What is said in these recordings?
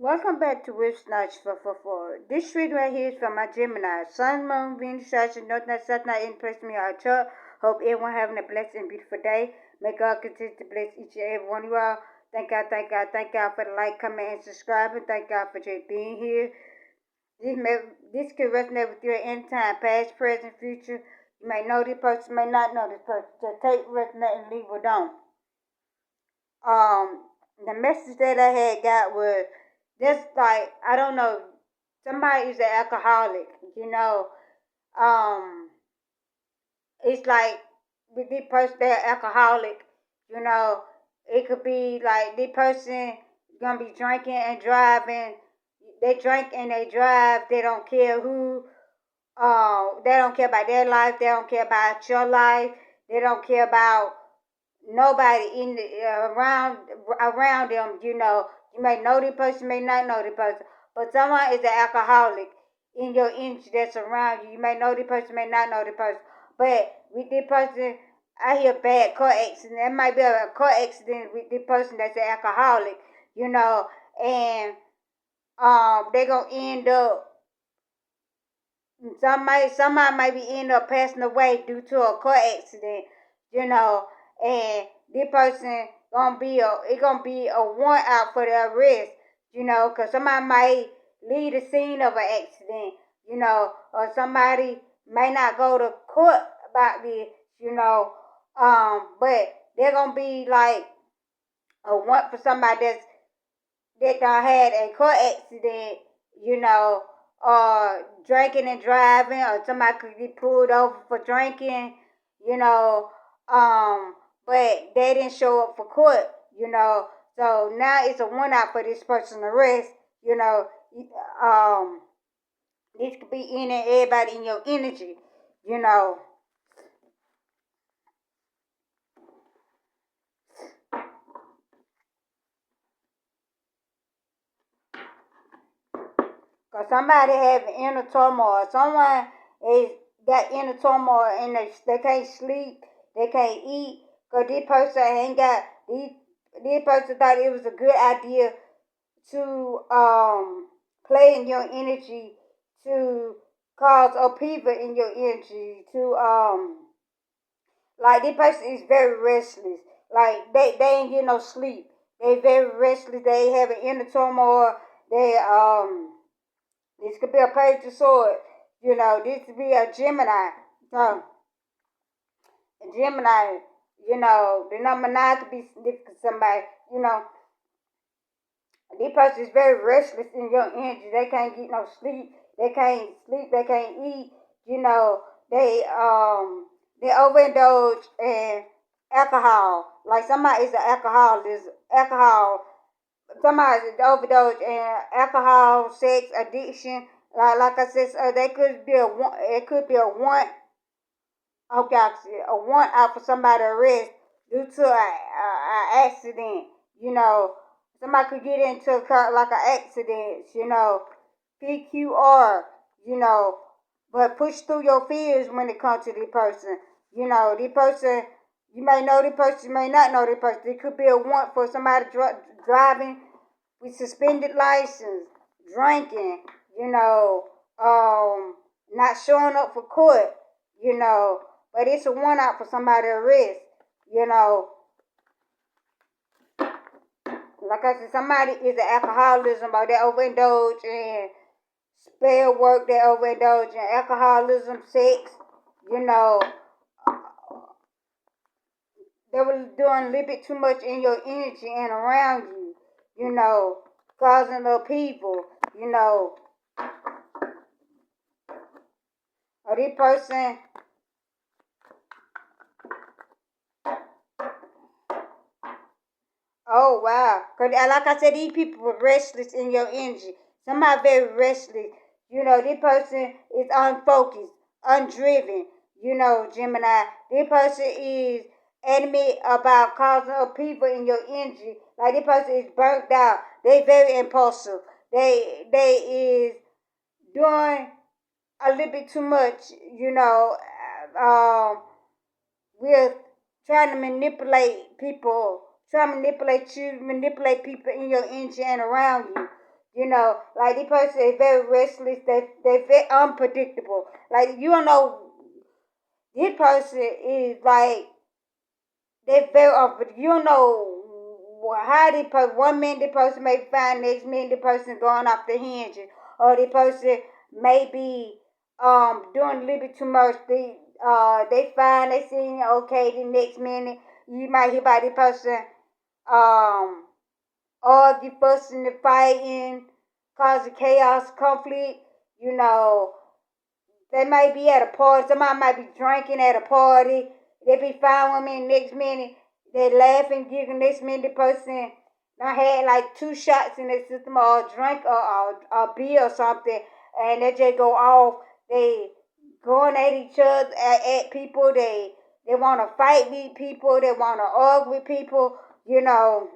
Welcome back to Wish Nights 444. This read right here is from my Gemini. Sun, Moon, Venus, Saturn, North Node, South Node, in place me our chart. Hope everyone having a blessed and beautiful day. May God continue to bless each and every one of you all. Thank God, thank God, thank God for the like, comment, and subscribing. Thank God for just being here. This can resonate with you at any time, past, present, future. You may know this person, may not know this person. Just take, resonate, and leave or don't. The message that I had got was just like, I don't know, somebody is an alcoholic, um it's like with this person, they're alcoholic, you know. It could be like this person gonna be drinking and driving. They drink and they drive. They don't care who. They don't care about their life. They don't care about your life. They don't care about nobody in the around them. You may know the person, may not know the person, but someone is an alcoholic in your energy that's around you. You may know the person, may not know the person, but with this person, I hear bad car accident. It might be a car accident with this person that's an alcoholic, and they gonna end up. Somebody might be end up passing away due to a car accident, and this person gonna be a warrant out for the arrest, cause somebody might leave the scene of an accident, or somebody may not go to court about this, but they're gonna be like a warrant for somebody that done had a car accident, or drinking and driving, or somebody could get pulled over for drinking, you know, but they didn't show up for court, So now it's a one out for this person arrest, um, this could be in and everybody in your energy, you know. Cause somebody having inner turmoil. Someone is got inner turmoil and they can't sleep, they can't eat. Cause this person ain't got this person thought it was a good idea to play in your energy, to cause upheaval in your energy, to like this person is very restless. Like they ain't getting no sleep. They very restless. They have an inner turmoil. They this could be a page of swords. This could be a Gemini. So, a Gemini, the number 9 could be significant to somebody, This person is very restless in your energy. They can't get no sleep. They can't sleep. They can't eat. They overindulge in alcohol. Like somebody is an alcoholic. Alcohol. Somebody is overdose in alcohol, sex, addiction. Like I said, they could be a one. It could be a one. Okay, a one out for somebody arrest due to a accident. Somebody could get into a car like an accident. PQR. But push through your fears when it comes to this person. This person. You may know the person, you may not know the person. It could be a want for somebody driving with suspended license, drinking, not showing up for court, but it's a one out for somebody to arrest, you know. Like I said, somebody is an alcoholism, or they overindulge in spell work, they overindulge in alcoholism, sex, you know. They were doing a little bit too much in your energy and around you, causing upheaval, or this person, oh wow, cause like I said, these people were restless in your energy. Somebody very restless. This person is unfocused, undriven. Gemini. This person is adamant about causing upheaval in your energy. Like this person is burnt out. They very impulsive. They is doing a little bit too much. With trying to manipulate people, trying to manipulate you, manipulate people in your energy and around you. You know, like this person is very restless. They very unpredictable. Like you don't know, this person is like they very unpredictable. You don't know how the person. One minute the person may be fine, next minute the person going off the hinges, or the person may be doing a little bit too much. They fine, they seem okay. The next minute you might hear about the person um argue, fussing, and fighting, causing chaos, conflict. You know, they might be at a party. Somebody might be drinking at a party. They be fine with me. Next minute, they laughing, giggling. Next minute, the person done had like two shots in their system or a drink or beer or something, and they just go off. They going at each other, at people. They want to fight with people. They want to argue with people. You know,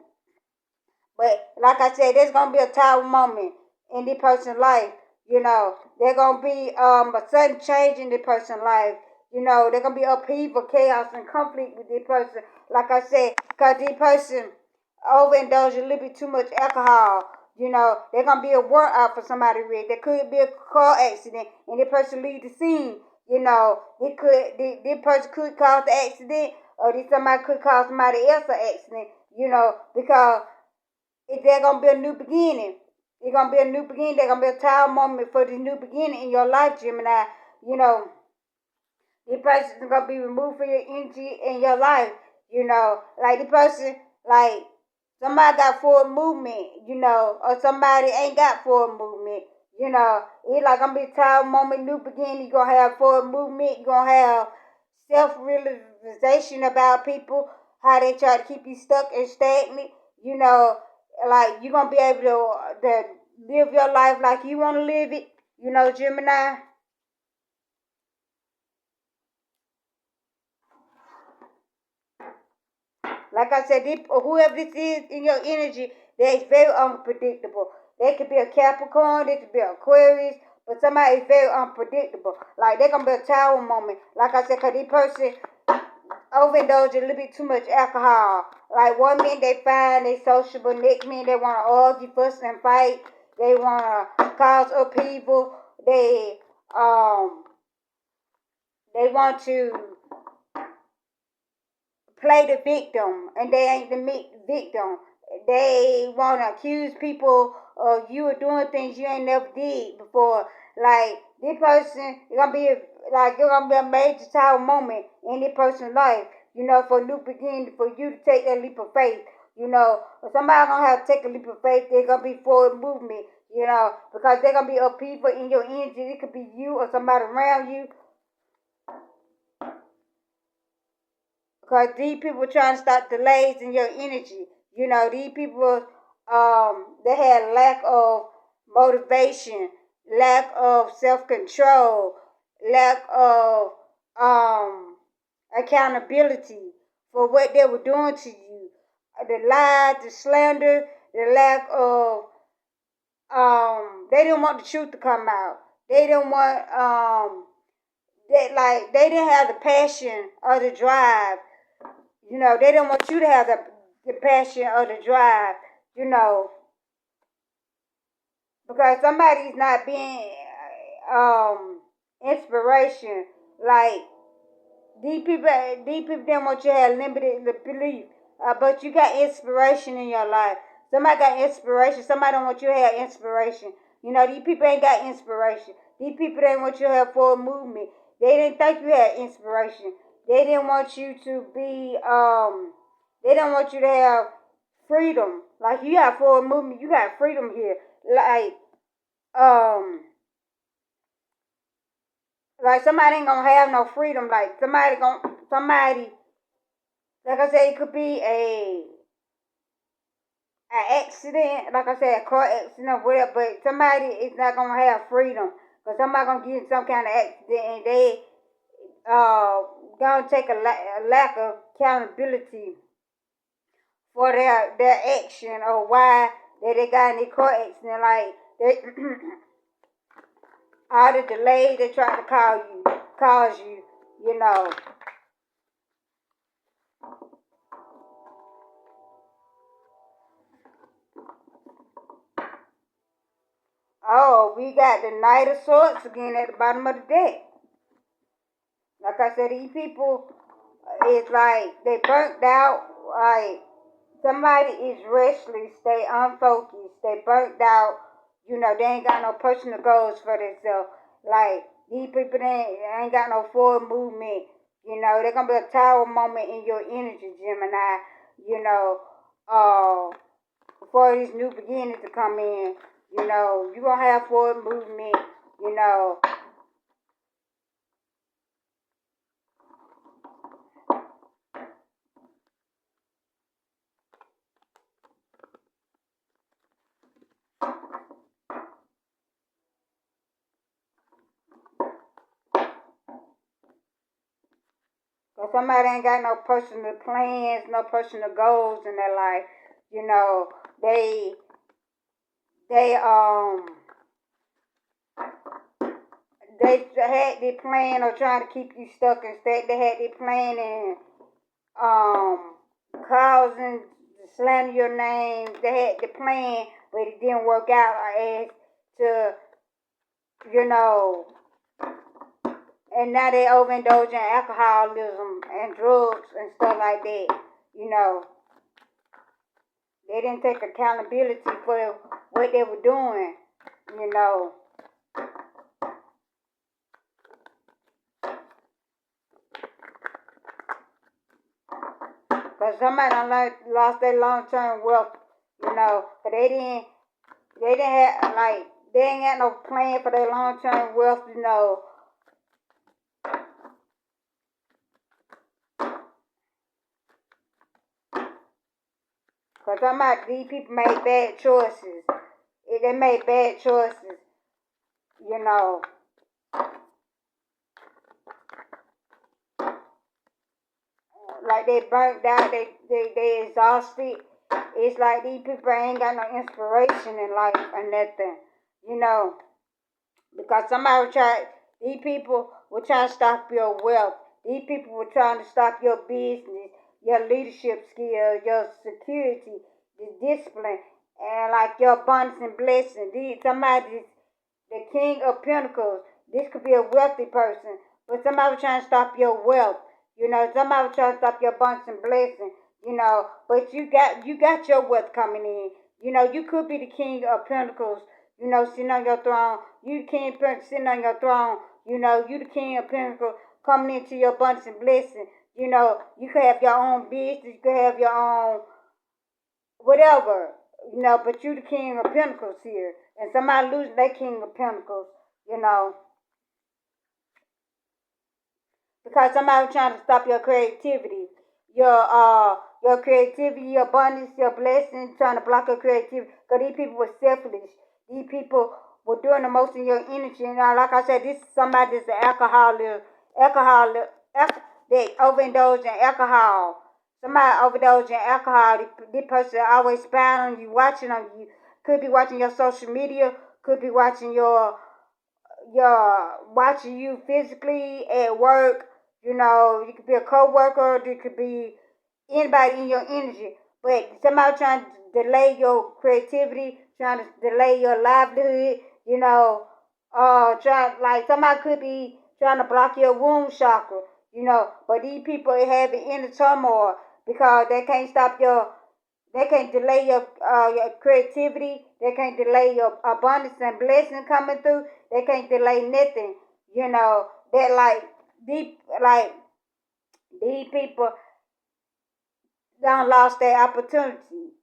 but like I said, there's gonna be a tower moment in the person's life. You know, there's gonna be a sudden change in the person's life. You know, there's gonna be upheaval, chaos, and conflict with this person. Like I said, because this person overindulged a little bit too much alcohol. You know, there's gonna be a warrant out for somebody read. There could be a car accident and the person leave the scene. You know, this person could cause the accident or this somebody could cause somebody else an accident. You know, because is there gonna be a new beginning? It's gonna be a new beginning. There's gonna be a time moment for the new beginning in your life, Gemini. You know, the person is gonna be removed from your energy in your life. You know, like the person, like somebody got forward movement. You know, or somebody ain't got forward movement. You know, it's like gonna be a time moment, new beginning. You're gonna have forward movement. You're gonna have self realization about people, how they try to keep you stuck and stagnant. You know, like you're gonna be able to live your life like you want to live it. You know, Gemini. Like I said, whoever this is in your energy, they're very unpredictable. They could be a Capricorn, they could be Aquarius, but somebody is very unpredictable. Like they're gonna be a tower moment. Like I said, cause this person overindulge a little bit too much alcohol. Like one minute they fine, they sociable, next minute they want to argue, fuss, and fight. They want to cause upheaval. Um they want to play the victim, and they ain't the victim. They want to accuse people of you are doing things you ain't never did before. Like this person, it's gonna be like it's gonna be a major tower moment in this person's life. You know, for a new beginning, for you to take that leap of faith. You know, somebody gonna have to take a leap of faith. They're gonna be forward movement. You know, because they're gonna be upheaval in your energy. It could be you or somebody around you. Because these people trying to stop delays in your energy. You know, these people, they had lack of motivation, lack of self-control, lack of accountability for what they were doing to you. The lies, the slander, the lack of, they didn't want the truth to come out. They didn't want, they didn't have the passion or the drive. You know, they don't want you to have the passion or the drive, you know, because somebody's not being inspiration. Like these people didn't want you to have limited belief, but you got inspiration in your life. Somebody got inspiration. Somebody don't want you to have inspiration. You know, these people ain't got inspiration. These people didn't want you to have forward movement. They didn't think you had inspiration. They didn't want you to be they don't want you to have freedom. Like you have forward movement, you got freedom here. Um like somebody ain't gonna have no freedom. Like somebody like I said, it could be an accident, like I said, a car accident or whatever, but somebody is not gonna have freedom. Because somebody gonna get in some kind of accident and they uh gonna take a lack of accountability for their action or why they got in the car accident. Like they all the delays they try to cause you, you know. we got the Knight of Swords again at the bottom of the deck. Like I said, these people, it's like they burnt out. Like somebody is restless, they unfocused, they burnt out. They ain't got no personal goals for themselves. Like these people, they ain't got no forward movement. They're gonna be a tower moment in your energy, Gemini. You know, before these new beginnings to come in, you're gonna have forward movement. You know, cause somebody ain't got no personal plans, no personal goals in their life. You know, they they had their plan of trying to keep you stuck. Instead, they had their plan in um causing slander your name. They had the plan, but it didn't work out as to you know. And now they overindulge in alcoholism and drugs and stuff like that. You know, they didn't take accountability for what they were doing. You know, cause somebody done lost their long-term wealth. Cause they didn't have like they ain't got no plan for their long-term wealth. Cause these people made bad choices. They made bad choices. You know, like they burnt out. They exhausted. It's like these people ain't got no inspiration in life or nothing. You know, because these people were trying to stop your wealth. These people were trying to stop your business, your leadership skills, your security, the discipline, and like your abundance and blessing. Somebody's the King of Pentacles. This could be a wealthy person, but somebody was trying to stop your wealth. Somebody was trying to stop your abundance and blessing. But you got your wealth coming in. You could be the King of Pentacles. Sitting on your throne. You the King of Pentacles sitting on your throne. You the King of Pentacles coming into your abundance and blessing. You could have your own business. You could have your own whatever. But you the King of Pentacles here, and somebody losing their King of Pentacles. You know, because somebody was trying to stop your creativity, your creativity, your abundance, your blessing, trying to block your creativity. Because these people were selfish. These people were doing the most in your energy. Like I said, this is somebody that's an they overindulge in alcohol. Somebody overdose in alcohol. This person always spying on you, watching on you. Could be watching your social media. Could be watching watching you physically at work. You could be a co-worker. It could be anybody in your energy. But somebody trying to delay your creativity, trying to delay your livelihood. Like somebody could be trying to block your womb chakra. But these people have it in the turmoil because they can't delay your creativity. They can't delay your abundance and blessing coming through. They can't delay nothing. That like these people done lost their opportunity.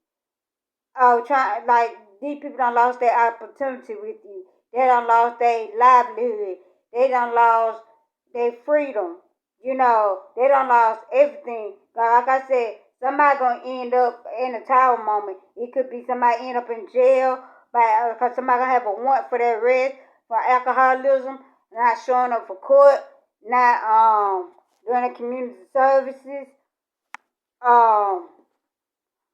Like these people done lost their opportunity with you. They done lost their livelihood. They done lost their freedom. They done lost everything. Like I said, somebody gonna end up in a tower moment. It could be somebody end up in jail because somebody gonna have a warrant for their arrest for alcoholism, not showing up for court, not doing the community services. Um,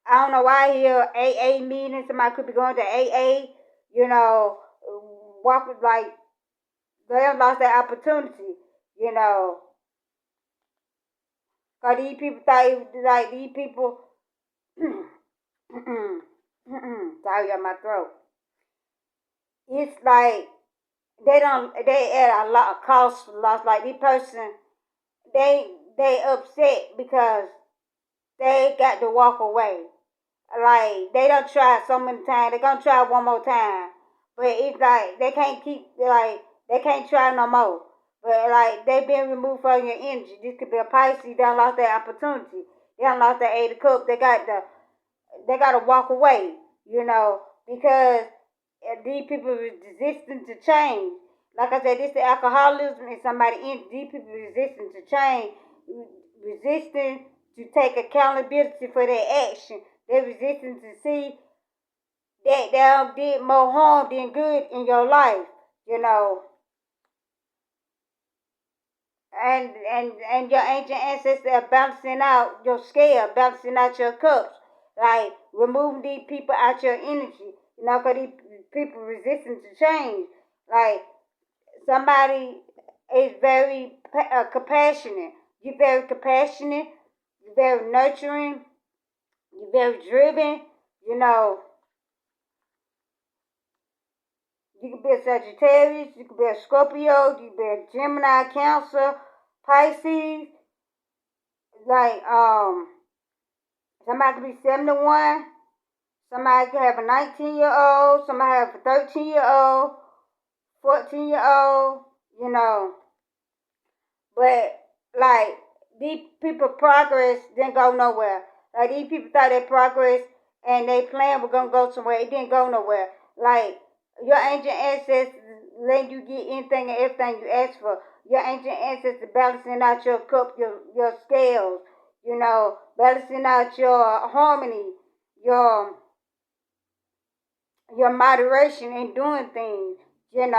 I don't know why here AA meeting. Somebody could be going to AA. You know, walk with like they have lost their opportunity. You know, cause these people thought like these people. Sorry, got my throat. It's like they at a lot of cost loss. Like this person, they upset because they got to walk away. Like they don't try so many times. They gonna try one more time, but it's like they can't keep like they can't try no more. But like they been removed from your energy. This could be a Pisces. They done lost their opportunity. They done lost their 8 of Cups. They got to walk away. Because these people is resistant to change. Like I said, this the alcoholism and somebody in these people resistant to change, resistant to take accountability for their action. They're resistant to see that they did more harm than good in your life, you know. And your ancient ancestors are balancing out your scale, balancing out your cups, like removing these people out your energy, because these people resistant to change. Like somebody is very compassionate. You're very compassionate. You're very nurturing. You're very driven. You know, you could be a Sagittarius. You could be a Scorpio. You could be a Gemini, Cancer, Pisces. Like somebody could be 71. Somebody could have a 19-year-old. Somebody have a 13-year-old, 14-year-old. You know. But like these people progress didn't go nowhere. Like these people thought their progress and their plan was gonna go somewhere. It didn't go nowhere. Like your ancient ancestors letting you get anything and everything you ask for. Your ancient ancestors balancing out your cup, your scales, balancing out your harmony, your your moderation in doing things, and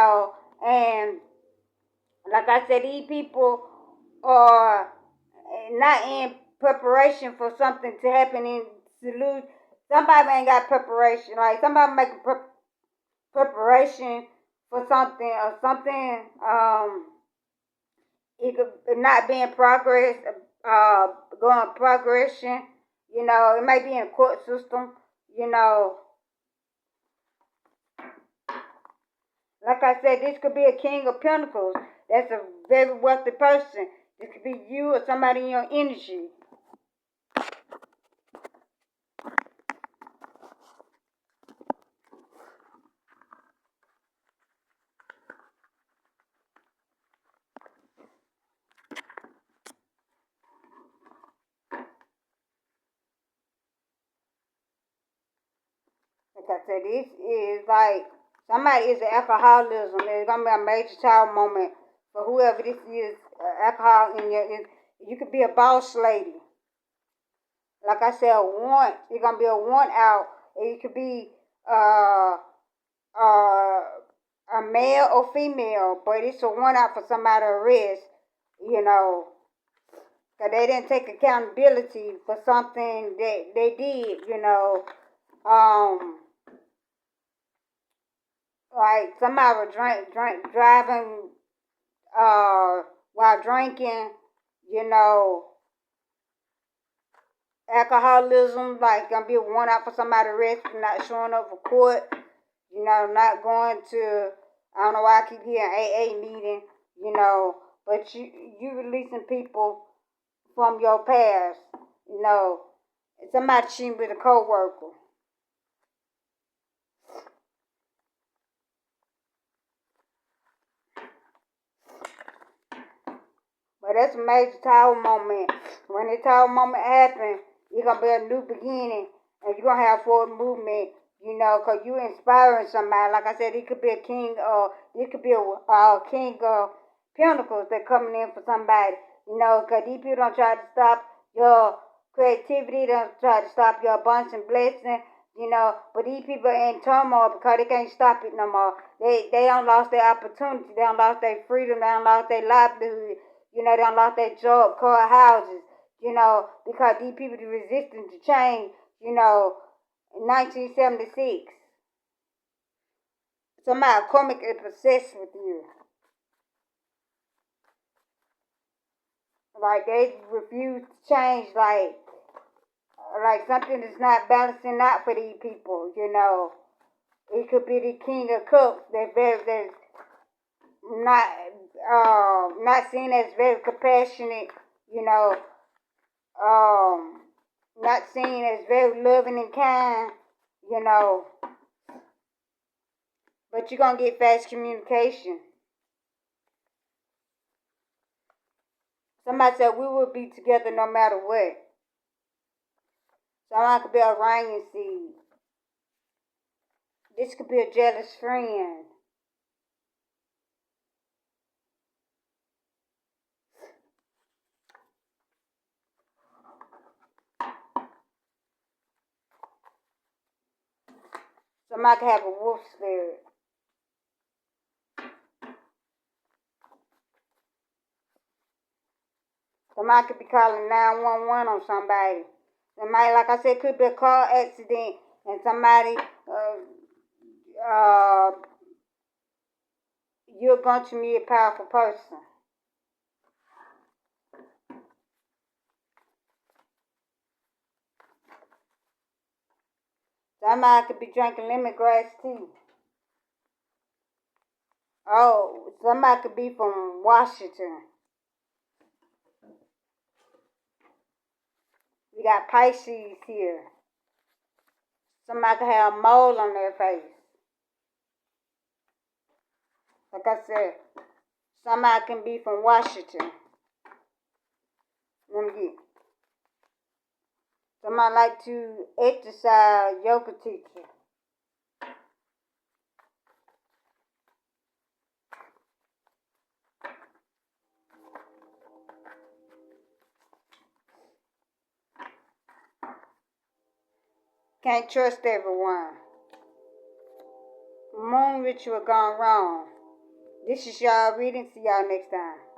like I said, these people are not in preparation for something to happen in salute. Somebody ain't got preparation. Like somebody making preparation for something or something. It could not be in progress. Going progression. It may be in court system. You know, like I said, this could be a King of Pentacles. That's a very wealthy person. This could be you or somebody in your energy. Like I said, this is like somebody is an alcoholism. It's gonna be a major child moment for whoever this is. Alcohol in your, you could be a boss lady. Like I said, a want. It's gonna be a want out. It could be uh a male or female, but it's a want out for somebody to arrest. You know, because they didn't take accountability for something that they did. Um, like somebody was driving while drinking. You know, alcoholism, like gonna be one out for somebody arrest for not showing up for court. Not going to. I don't know why I keep hearing AA meeting. But you releasing people from your past. You know, somebody cheating with a coworker. But that's a major tower moment. When the tower moment happens, it's going to be a new beginning. And you're going to have forward movement, because you're inspiring somebody. Like I said, it could be a king, or it could be a king of pentacles that coming in for somebody. Because these people don't try to stop your creativity. They don't try to stop your abundance and blessing. But these people are in turmoil because they can't stop it no more. They don't lost their opportunity. They don't lost their freedom. They don't lost their livelihood. They don't lost their job, car, houses, because these people are resistant to change, in 1976. Somebody karmically possessed with you. Like they refuse to change, like something that's not balancing out for these people, It could be the King of Cups that not not seen as very compassionate, you know, um, not seen as very loving and kind, you know, but you're gonna get fast communication. Somebody said we will be together no matter what. Someone could be a Ryan seed. This could be a jealous friend. Somebody could have a wolf spirit. Somebody could be calling 911 on somebody. Somebody, like I said, could be a car accident and somebody, you're going to meet a powerful person. Somebody could be drinking lemongrass tea. Oh, somebody could be from Washington. We got Pisces here. Somebody could have a mole on their face. Like I said, somebody can be from Washington. Let me get. Somebody like to exercise, yoga teacher. Can't trust everyone. Moon ritual gone wrong. This is y'all reading. See y'all next time.